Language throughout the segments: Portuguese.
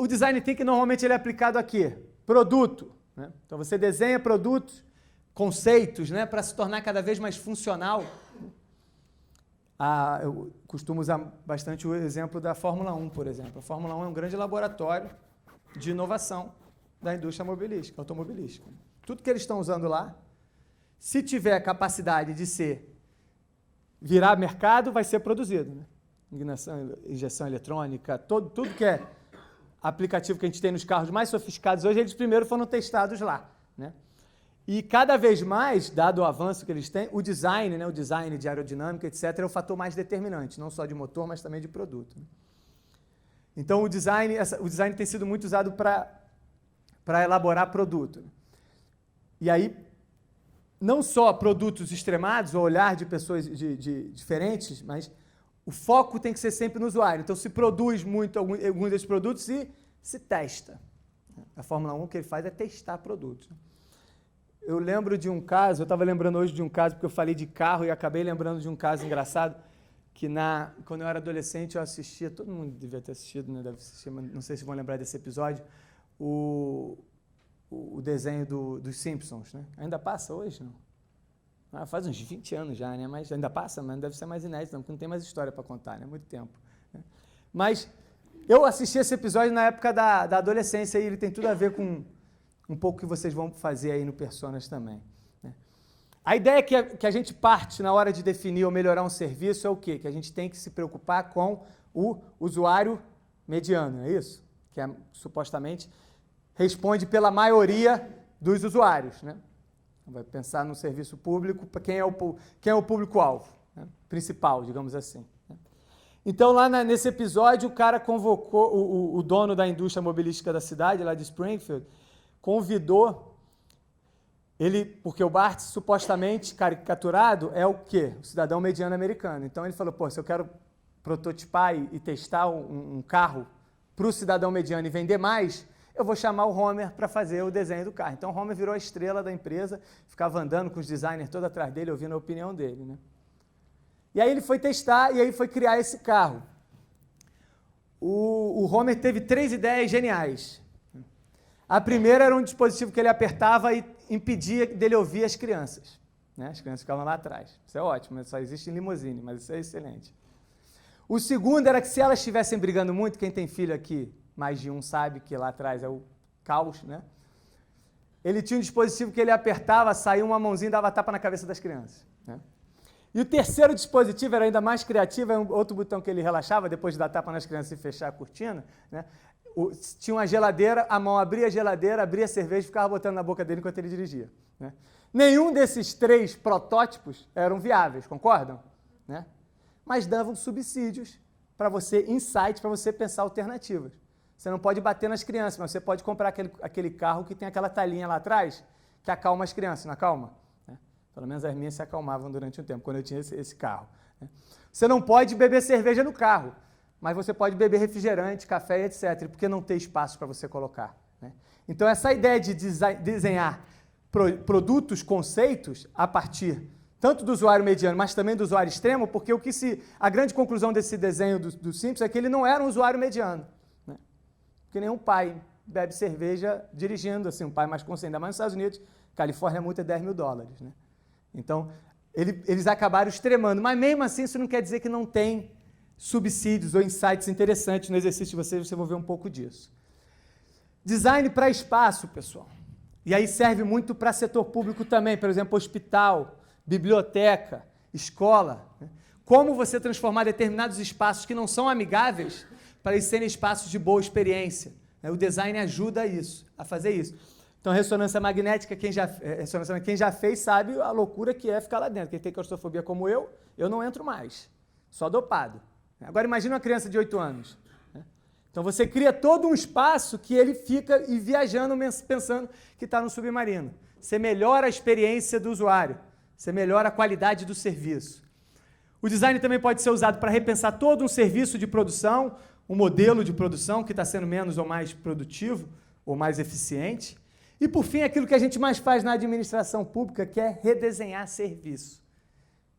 o design thinking normalmente ele é aplicado aqui, produto, né? Então você desenha produtos, conceitos, né, para se tornar cada vez mais funcional. Eu costumo usar bastante o exemplo da Fórmula 1, por exemplo. A Fórmula 1 é um grande laboratório de inovação da indústria automobilística. Tudo que eles estão usando lá, se tiver capacidade de virar mercado, vai ser produzido, né? Injeção eletrônica, tudo que é aplicativo que a gente tem nos carros mais sofisticados hoje, eles primeiro foram testados lá, né? E cada vez mais, dado o avanço que eles têm, o design, né, o design de aerodinâmica, etc., é o fator mais determinante, não só de motor, mas também de produto. Então, o design tem sido muito usado para elaborar produto. E aí, não só produtos extremados, o olhar de pessoas diferentes, mas o foco tem que ser sempre no usuário. Então, se produz muito alguns desses produtos e se testa. A Fórmula 1, o que ele faz é testar produtos. Eu lembro de um caso, eu estava lembrando hoje de um caso, porque eu falei de carro e acabei lembrando de um caso engraçado, que quando eu era adolescente eu assistia, todo mundo devia ter assistido, né? Deve assistir, mas não sei se vão lembrar desse episódio, o desenho dos Simpsons, né? Ainda passa hoje, não? Faz uns 20 anos já, né? Mas ainda passa, mas deve ser mais inédito, não, porque não tem mais história para contar, né? Muito tempo. Né? Mas eu assisti esse episódio na época da adolescência e ele tem tudo a ver com um pouco que vocês vão fazer aí no Personas também. Né? A ideia que a gente parte na hora de definir ou melhorar um serviço é o quê? Que a gente tem que se preocupar com o usuário mediano, é isso? Que supostamente responde pela maioria dos usuários. Né? Vai pensar no serviço público, para quem é o público-alvo, né? Principal, digamos assim. Né? Então, lá nesse episódio, o cara convocou, o dono da indústria mobilística da cidade, lá de Springfield, convidou ele, porque o Bart, supostamente caricaturado, é o quê? O cidadão mediano americano. Então ele falou, se eu quero prototipar e testar um carro para o cidadão mediano e vender mais, eu vou chamar o Homer para fazer o desenho do carro. Então o Homer virou a estrela da empresa, ficava andando com os designers todos atrás dele, ouvindo a opinião dele. Né? E aí ele foi testar e aí foi criar esse carro. O Homer teve 3 ideias geniais. A primeira era um dispositivo que ele apertava e impedia dele ouvir as crianças. Né? As crianças ficavam lá atrás. Isso é ótimo, só existe em limusine, mas isso é excelente. O segundo era que se elas estivessem brigando muito, quem tem filho aqui, mais de um sabe que lá atrás é o caos, né? Ele tinha um dispositivo que ele apertava, saía uma mãozinha e dava tapa na cabeça das crianças. Né? E o terceiro dispositivo era ainda mais criativo, era um outro botão que ele relaxava, depois de dar tapa nas crianças e fechar a cortina, né? Tinha uma geladeira, a mão abria a geladeira, abria a cerveja e ficava botando na boca dele enquanto ele dirigia. Né? Nenhum desses 3 protótipos eram viáveis, concordam? Né? Mas davam subsídios para você, insights para você pensar alternativas. Você não pode bater nas crianças, mas você pode comprar aquele carro que tem aquela talinha lá atrás que acalma as crianças, não acalma? Né? Pelo menos as minhas se acalmavam durante um tempo, quando eu tinha esse carro. Né? Você não pode beber cerveja no carro, mas você pode beber refrigerante, café, etc., porque não tem espaço para você colocar. Né? Então, essa ideia de desenhar produtos, conceitos, a partir tanto do usuário mediano, mas também do usuário extremo, porque a grande conclusão desse desenho do Simpsons é que ele não era um usuário mediano. Né? Porque nenhum pai bebe cerveja dirigindo, assim, um pai mais consciente, ainda mais nos Estados Unidos, Califórnia, a multa é $10 mil. Né? Então, eles acabaram extremando, mas mesmo assim isso não quer dizer que não tem subsídios ou insights interessantes no exercício de vocês vai ver um pouco disso. Design para espaço, pessoal. E aí serve muito para setor público também, por exemplo, hospital, biblioteca, escola. Né? Como você transformar determinados espaços que não são amigáveis para eles serem espaços de boa experiência. Né? O design ajuda a fazer isso. Então, ressonância magnética, quem já fez sabe a loucura que é ficar lá dentro. Quem tem claustrofobia como eu não entro mais, só dopado. Agora, imagina uma criança de 8 anos. Né? Então, você cria todo um espaço que ele fica viajando, pensando que está no submarino. Você melhora a experiência do usuário, você melhora a qualidade do serviço. O design também pode ser usado para repensar todo um serviço de produção, um modelo de produção que está sendo menos ou mais produtivo ou mais eficiente. E, por fim, aquilo que a gente mais faz na administração pública, que é redesenhar serviço.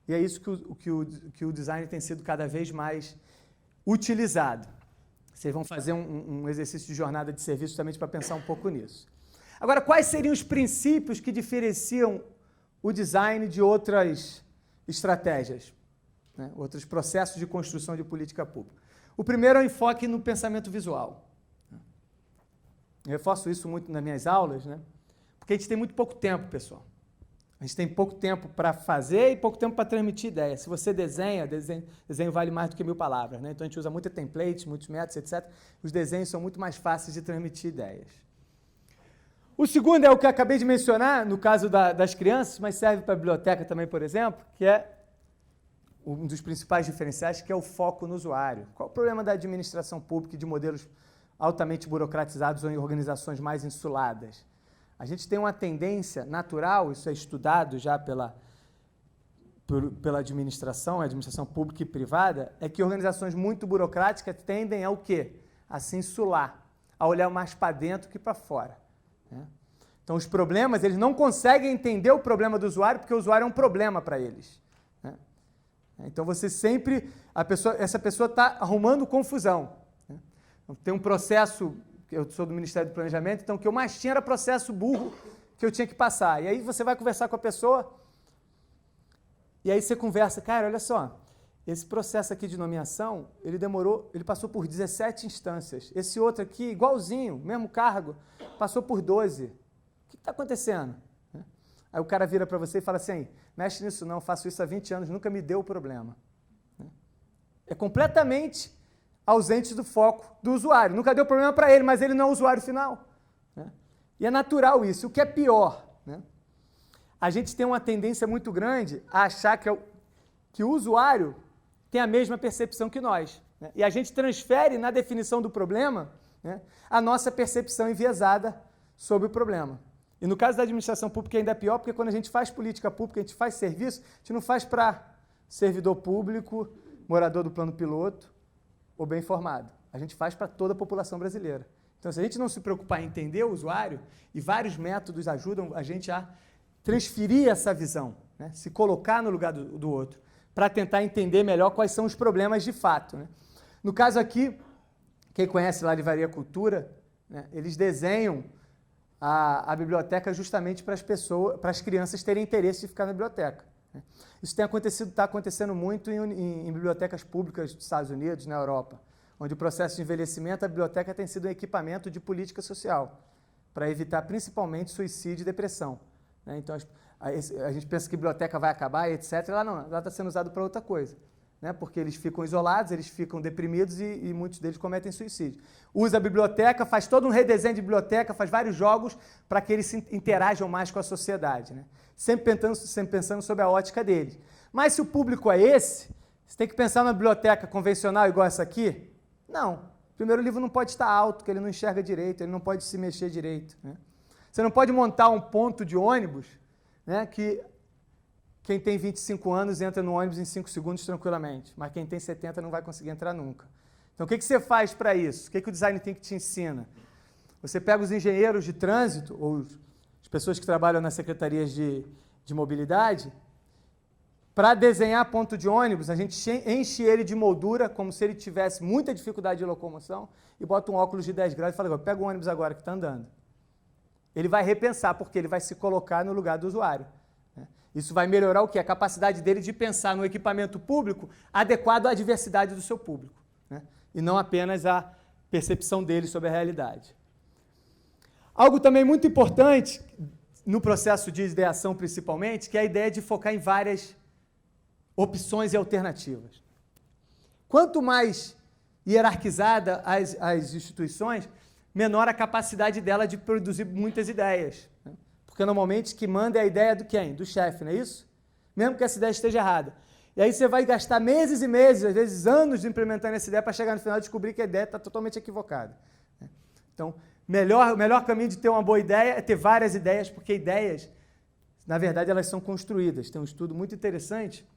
E é isso que o design tem sido cada vez mais utilizado. Vocês vão fazer um exercício de jornada de serviço justamente para pensar um pouco nisso. Agora, quais seriam os princípios que diferenciam o design de outras estratégias, né? Outros processos de construção de política pública? O primeiro é o enfoque no pensamento visual. Eu reforço isso muito nas minhas aulas, né? Porque a gente tem muito pouco tempo, pessoal. A gente tem pouco tempo para fazer e pouco tempo para transmitir ideia. Se você desenho vale mais do que 1000 palavras, né? Então a gente usa muita templates, muitos métodos, etc. Os desenhos são muito mais fáceis de transmitir ideias. O segundo é o que eu acabei de mencionar, no caso das crianças, mas serve para a biblioteca também, por exemplo, que é um dos principais diferenciais, que é o foco no usuário. Qual o problema da administração pública e de modelos altamente burocratizados ou em organizações mais insuladas? A gente tem uma tendência natural, isso é estudado já pela administração pública e privada, é que organizações muito burocráticas tendem a o quê? A se insular, a olhar mais para dentro que para fora. Né? Então, os problemas, eles não conseguem entender o problema do usuário, porque o usuário é um problema para eles. Né? Então, você sempre, essa pessoa está arrumando confusão. Né? Então, tem um processo, eu sou do Ministério do Planejamento, então o que eu mais tinha era processo burro que eu tinha que passar. E aí você vai conversar com a pessoa, e aí você conversa, cara, olha só, esse processo aqui de nomeação, ele passou por 17 instâncias. Esse outro aqui, igualzinho, mesmo cargo, passou por 12. O que está acontecendo? Aí o cara vira para você e fala assim, mexe nisso não, faço isso há 20 anos, nunca me deu o problema. É completamente ausente do foco do usuário. Nunca deu problema para ele, mas ele não é o usuário final. Né? E é natural isso. O que é pior, né? A gente tem uma tendência muito grande a achar que o usuário tem a mesma percepção que nós. Né? E a gente transfere na definição do problema, né, a nossa percepção enviesada sobre o problema. E no caso da administração pública ainda é pior, porque quando a gente faz política pública, a gente faz serviço, a gente não faz para servidor público, morador do plano piloto, ou bem informado. A gente faz para toda a população brasileira. Então, se a gente não se preocupar em entender o usuário, e vários métodos ajudam a gente a transferir essa visão, né? Se colocar no lugar do outro, para tentar entender melhor quais são os problemas de fato. Né? No caso aqui, quem conhece lá a Livraria Cultura, né, eles desenham a biblioteca justamente para as crianças terem interesse de ficar na biblioteca. Isso está acontecendo muito em bibliotecas públicas dos Estados Unidos, na Europa, onde o processo de envelhecimento, a biblioteca tem sido um equipamento de política social, para evitar principalmente suicídio e depressão. Né? Então, a gente pensa que a biblioteca vai acabar, etc. Ela não, ela está sendo usada para outra coisa. Né? Porque eles ficam isolados, eles ficam deprimidos e muitos deles cometem suicídio. Usa a biblioteca, faz todo um redesenho de biblioteca, faz vários jogos para que eles se interajam mais com a sociedade. Né? Sempre pensando sobre a ótica deles. Mas se o público é esse, você tem que pensar numa biblioteca convencional igual essa aqui? Não. Primeiro, o livro não pode estar alto, porque ele não enxerga direito, ele não pode se mexer direito. Né? Você não pode montar um ponto de ônibus, né, que quem tem 25 anos entra no ônibus em 5 segundos tranquilamente, mas quem tem 70 não vai conseguir entrar nunca. Então, o que você faz para isso? O que o Design Thinking te ensina? Você pega os engenheiros de trânsito, ou as pessoas que trabalham nas secretarias de mobilidade, para desenhar ponto de ônibus, a gente enche ele de moldura, como se ele tivesse muita dificuldade de locomoção, e bota um óculos de 10 graus e fala, pega o ônibus agora que está andando. Ele vai repensar, porque ele vai se colocar no lugar do usuário. Né? Isso vai melhorar o quê? A capacidade dele de pensar no equipamento público adequado à diversidade do seu público. Né? E não apenas a percepção dele sobre a realidade. Algo também muito importante, no processo de ideação principalmente, que é a ideia de focar em várias opções e alternativas. Quanto mais hierarquizada as instituições, menor a capacidade dela de produzir muitas ideias. Né? Porque normalmente que manda é a ideia do quem? Do chefe, não é isso? Mesmo que essa ideia esteja errada. E aí você vai gastar meses e meses, às vezes anos, implementando essa ideia para chegar no final e descobrir que a ideia está totalmente equivocada. Né? Então, o melhor caminho de ter uma boa ideia é ter várias ideias, porque ideias, na verdade, elas são construídas. Tem um estudo muito interessante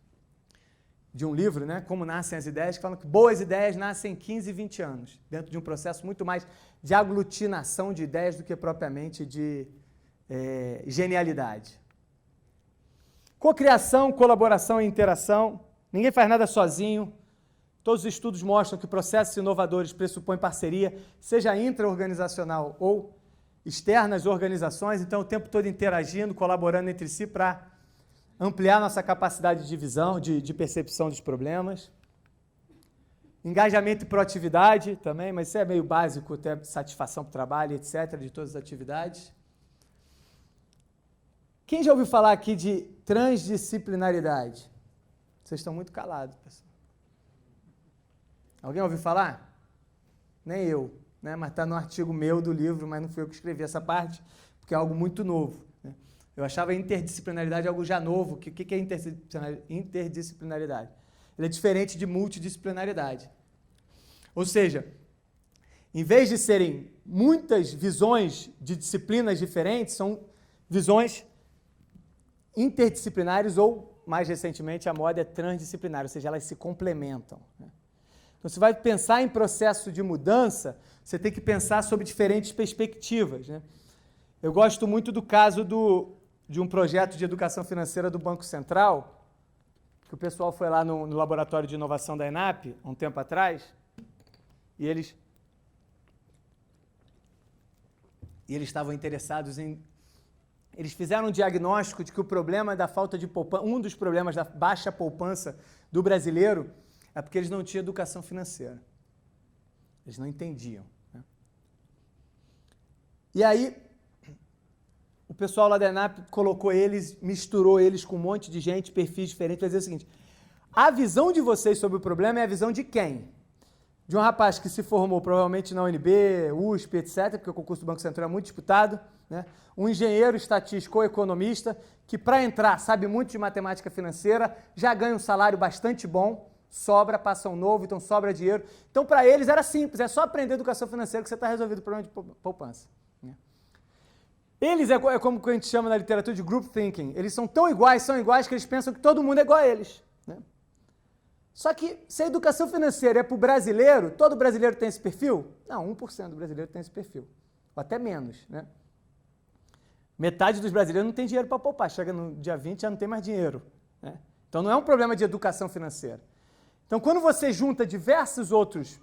de um livro, né, Como Nascem as Ideias, que falam que boas ideias nascem em 15 e 20 anos, dentro de um processo muito mais de aglutinação de ideias do que propriamente de genialidade. Cocriação, colaboração e interação. Ninguém faz nada sozinho. Todos os estudos mostram que processos inovadores pressupõem parceria, seja intra-organizacional ou externas organizações, então o tempo todo interagindo, colaborando entre si para ampliar nossa capacidade de visão, de percepção dos problemas. Engajamento e proatividade também, mas isso é meio básico, até satisfação para o trabalho, etc., de todas as atividades. Quem já ouviu falar aqui de transdisciplinaridade? Vocês estão muito calados, pessoal. Alguém ouviu falar? Nem eu, né? Mas está no artigo meu do livro, mas não fui eu que escrevi essa parte, porque é algo muito novo, né? Eu achava a interdisciplinaridade algo já novo. O que é interdisciplinaridade? Ele é diferente de multidisciplinaridade. Ou seja, em vez de serem muitas visões de disciplinas diferentes, são visões interdisciplinares ou, mais recentemente, a moda é transdisciplinar, ou seja, elas se complementam, né? Então, você vai pensar em processo de mudança, você tem que pensar sobre diferentes perspectivas, né? Eu gosto muito do caso de um projeto de educação financeira do Banco Central, que o pessoal foi lá no laboratório de inovação da ENAP, há um tempo atrás, e eles estavam interessados em... Eles fizeram um diagnóstico de que o problema da falta de poupança, um dos problemas da baixa poupança do brasileiro, é porque eles não tinham educação financeira. Eles não entendiam, né? E aí, o pessoal lá da ENAP colocou eles, misturou eles com um monte de gente, perfis diferentes, para dizer o seguinte: a visão de vocês sobre o problema é a visão de quem? De um rapaz que se formou provavelmente na UNB, USP, etc., porque o concurso do Banco Central é muito disputado, né? Um engenheiro estatístico ou economista que, para entrar, sabe muito de matemática financeira, já ganha um salário bastante bom, sobra, passa um novo, então sobra dinheiro. Então, para eles era simples, é só aprender educação financeira que você está resolvido o problema de poupança, né? Eles é como a gente chama na literatura de group thinking. Eles são iguais que eles pensam que todo mundo é igual a eles, né? Só que se a educação financeira é para o brasileiro, todo brasileiro tem esse perfil? Não, 1% do brasileiro tem esse perfil, ou até menos, né? Metade dos brasileiros não tem dinheiro para poupar, chega no dia 20 já não tem mais dinheiro, né? Então não é um problema de educação financeira. Então quando você junta diversos outros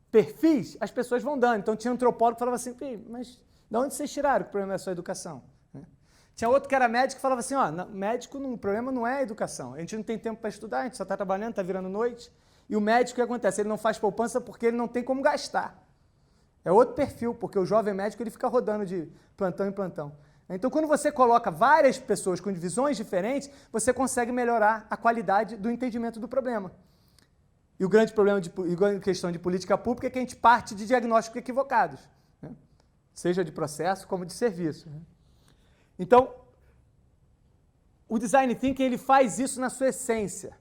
perfis, as pessoas vão dando. Então tinha um antropólogo que falava assim: mas de onde vocês tiraram que o problema é só a educação? Tinha outro que era médico que falava assim: médico, o problema não é a educação, a gente não tem tempo para estudar, a gente só está trabalhando, está virando noite. E o médico, o que acontece? Ele não faz poupança porque ele não tem como gastar. É outro perfil, porque o jovem médico ele fica rodando de plantão em plantão. Então, quando você coloca várias pessoas com visões diferentes, você consegue melhorar a qualidade do entendimento do problema. E o grande problema e grande questão de política pública é que a gente parte de diagnósticos equivocados, né? Seja de processo como de serviço, né? Então, o Design Thinking ele faz isso na sua essência.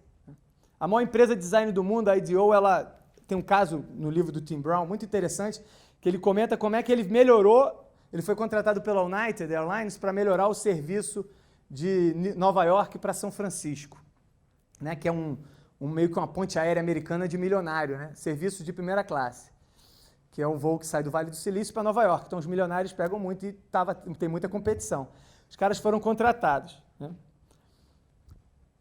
A maior empresa de design do mundo, a IDEO, ela tem um caso no livro do Tim Brown muito interessante, que ele comenta como é que ele melhorou. Ele foi contratado pela United Airlines para melhorar o serviço de Nova York para São Francisco, né? Que é meio que uma ponte aérea americana de milionário, né? Serviço de primeira classe, que é um voo que sai do Vale do Silício para Nova York. Então os milionários pegam muito e tem muita competição. Os caras foram contratados, né?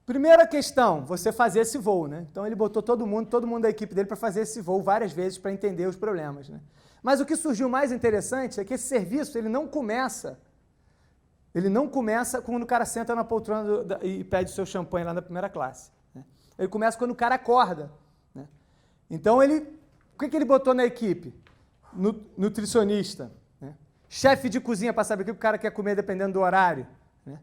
Primeira questão, você fazer esse voo, né? Então ele botou todo mundo da equipe dele para fazer esse voo várias vezes para entender os problemas, né? Mas o que surgiu mais interessante é que esse serviço ele não começa quando o cara senta na poltrona e pede o seu champanhe lá na primeira classe, né? Ele começa quando o cara acorda, né? Então o que ele botou na equipe? Nutricionista, né? Chefe de cozinha para saber o que o cara quer comer dependendo do horário, né?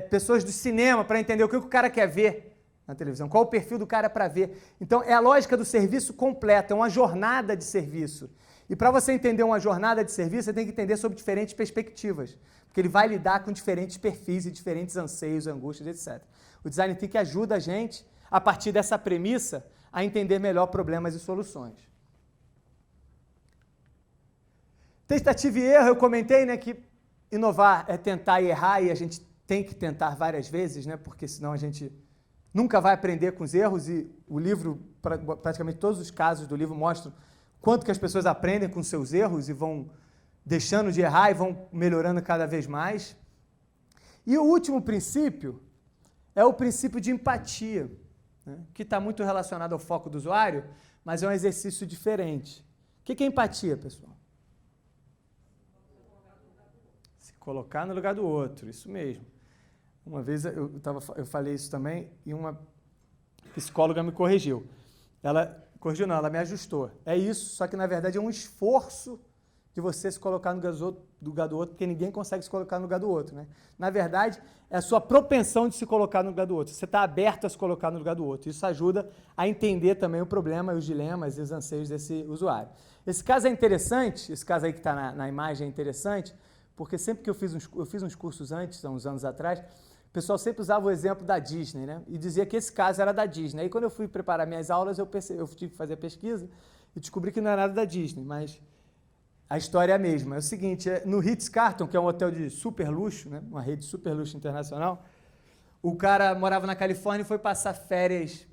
Pessoas do cinema para entender o que o cara quer ver na televisão, qual o perfil do cara para ver. Então, é a lógica do serviço completo, é uma jornada de serviço. E para você entender uma jornada de serviço, você tem que entender sobre diferentes perspectivas, porque ele vai lidar com diferentes perfis e diferentes anseios, angústias, etc. O Design Thinking ajuda a gente, a partir dessa premissa, a entender melhor problemas e soluções. Tentativa e erro, eu comentei, né, que inovar é tentar e errar, e a gente tem que tentar várias vezes, né, porque senão a gente nunca vai aprender com os erros, e o livro, praticamente todos os casos do livro mostram quanto que as pessoas aprendem com seus erros e vão deixando de errar e vão melhorando cada vez mais. E o último princípio é o princípio de empatia. né, que está muito relacionado ao foco do usuário, mas é um exercício diferente. O que é empatia, pessoal? Se colocar no lugar do outro, isso mesmo. Uma vez eu falei isso também e uma psicóloga me corrigiu. Ela corrigiu não, ela me ajustou. É isso, só que na verdade é um esforço de você se colocar no lugar do outro, porque ninguém consegue se colocar no lugar do outro, né? Na verdade, é a sua propensão de se colocar no lugar do outro. Você está aberto a se colocar no lugar do outro. Isso ajuda a entender também o problema, os dilemas e os anseios desse usuário. Esse caso é interessante, esse caso aí que está na imagem é interessante, porque sempre que eu fiz uns cursos antes, há uns anos atrás, o pessoal sempre usava o exemplo da Disney, né? E dizia que esse caso era da Disney. Aí quando eu fui preparar minhas aulas, eu tive que fazer a pesquisa e descobri que não era nada da Disney, mas a história é a mesma. É o seguinte, no Ritz-Carlton, que é um hotel de super luxo, né? Uma rede de super luxo internacional, o cara morava na Califórnia e foi passar férias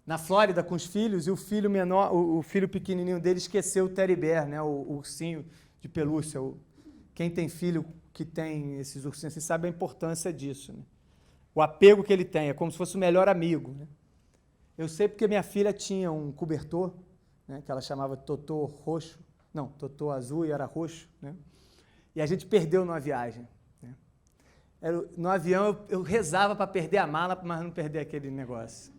na Flórida com os filhos, e o filho menor, o filho pequenininho dele esqueceu o teddy bear, né? O ursinho de pelúcia. Quem tem filho que tem esses ursinhos, você sabe a importância disso, né? O apego que ele tem, é como se fosse o melhor amigo, né? Eu sei porque minha filha tinha um cobertor, né, que ela chamava Totô roxo, não, Totô azul e era roxo, né? E a gente perdeu numa viagem, né? No avião eu rezava para perder a mala, mas não perder aquele negócio.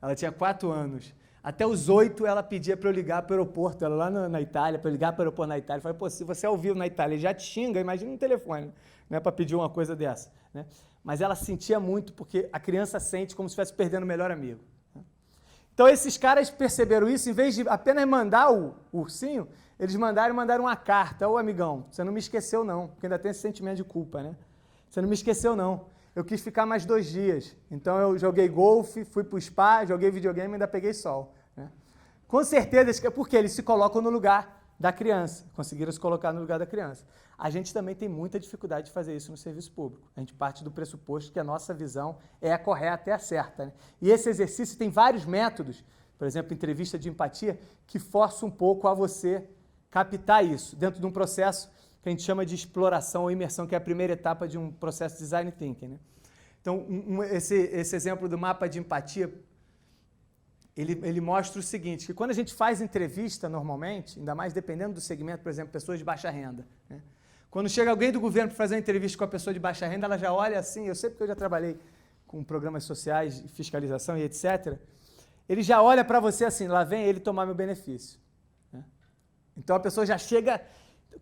Ela tinha 4 anos. Até os 8 ela pedia para eu ligar para o aeroporto, ela lá na Itália, para eu ligar para o aeroporto na Itália. Eu falei, pô, se você é ao vivo na Itália e já te xinga, imagina um telefone, né, para pedir uma coisa dessa, né? Mas ela sentia muito, porque a criança sente como se estivesse perdendo o melhor amigo. Então esses caras perceberam isso, em vez de apenas mandar o ursinho, eles mandaram uma carta. Ô amigão, você não me esqueceu não, porque ainda tem esse sentimento de culpa, né? Você não me esqueceu não. Eu quis ficar mais 2 dias. Então eu joguei golfe, fui para o spa, joguei videogame e ainda peguei sol, né? Com certeza, porque eles se colocam no lugar da criança, conseguiram se colocar no lugar da criança. A gente também tem muita dificuldade de fazer isso no serviço público. A gente parte do pressuposto que a nossa visão é a correta, é a certa, né? E esse exercício tem vários métodos, por exemplo, entrevista de empatia, que força um pouco a você captar isso, dentro de um processo que a gente chama de exploração ou imersão, que é a primeira etapa de um processo de design thinking, né? Então, esse exemplo do mapa de empatia, ele mostra o seguinte, que quando a gente faz entrevista normalmente, ainda mais dependendo do segmento, por exemplo, pessoas de baixa renda, né? Quando chega alguém do governo para fazer uma entrevista com a pessoa de baixa renda, ela já olha assim, eu sei porque eu já trabalhei com programas sociais, fiscalização e etc., ele já olha para você assim, lá vem ele tomar meu benefício, né? Então a pessoa já chega...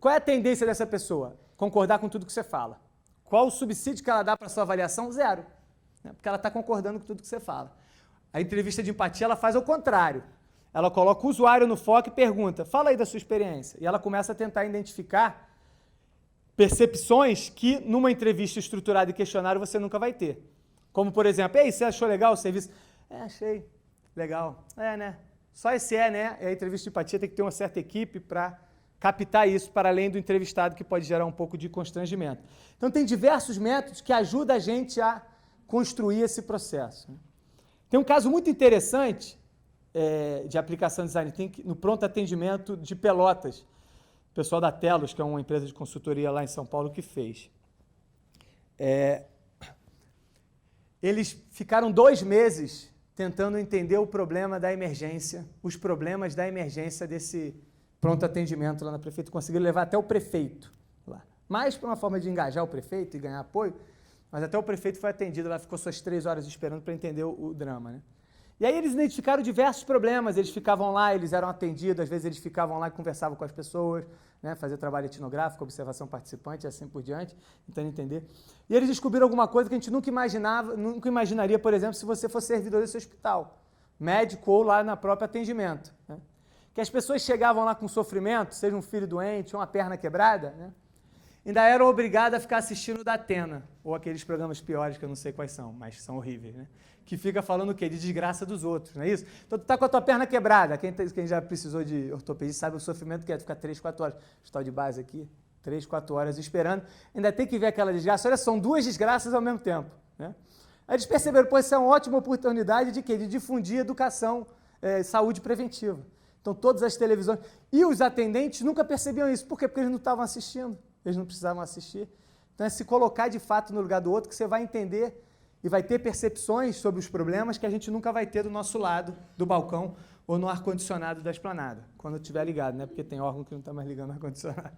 Qual é a tendência dessa pessoa? Concordar com tudo que você fala. Qual o subsídio que ela dá para a sua avaliação? 0, né? Porque ela está concordando com tudo que você fala. A entrevista de empatia, ela faz ao contrário. Ela coloca o usuário no foco e pergunta, fala aí da sua experiência. E ela começa a tentar identificar percepções que numa entrevista estruturada e questionário você nunca vai ter. Como, por exemplo, ei, você achou legal o serviço? Achei legal. Né? Só esse né? E a entrevista de empatia tem que ter uma certa equipe para captar isso para além do entrevistado, que pode gerar um pouco de constrangimento. Então, tem diversos métodos que ajudam a gente a construir esse processo. Tem um caso muito interessante de aplicação de design thinking no pronto atendimento de Pelotas. O pessoal da Telos, que é uma empresa de consultoria lá em São Paulo, que fez. Eles ficaram 2 meses tentando entender o problema da emergência, os problemas da emergência desse pronto atendimento lá na prefeitura. Conseguiram levar até o prefeito lá. Mais por uma forma de engajar o prefeito e ganhar apoio, mas até o prefeito foi atendido, lá ficou suas 3 horas esperando para entender o drama, né? E aí eles identificaram diversos problemas, eles ficavam lá, eles eram atendidos, às vezes eles ficavam lá e conversavam com as pessoas, né, fazer trabalho etnográfico, observação participante e assim por diante, tentando entender. E eles descobriram alguma coisa que a gente nunca imaginaria, por exemplo, se você fosse servidor desse hospital, médico ou lá na própria atendimento, né? Que as pessoas chegavam lá com sofrimento, seja um filho doente ou uma perna quebrada, né, ainda eram obrigadas a ficar assistindo o Datena, ou aqueles programas piores que eu não sei quais são, mas são horríveis, né? Que fica falando o quê? De desgraça dos outros, não é isso? Então tu tá com a tua perna quebrada, quem já precisou de ortopedia sabe o sofrimento que é, tu ficar 3, 4 horas, hospital de base aqui, 3, 4 horas esperando, ainda tem que ver aquela desgraça, olha, são 2 desgraças ao mesmo tempo, né? Aí eles perceberam, pô, isso é uma ótima oportunidade de quê? De difundir educação, saúde preventiva. Então todas as televisões, e os atendentes nunca percebiam isso, por quê? Porque eles não estavam assistindo, eles não precisavam assistir. Então é se colocar de fato no lugar do outro que você vai entender e vai ter percepções sobre os problemas que a gente nunca vai ter do nosso lado, do balcão ou no ar-condicionado da esplanada, quando estiver ligado, né? Porque tem órgão que não está mais ligando no ar-condicionado.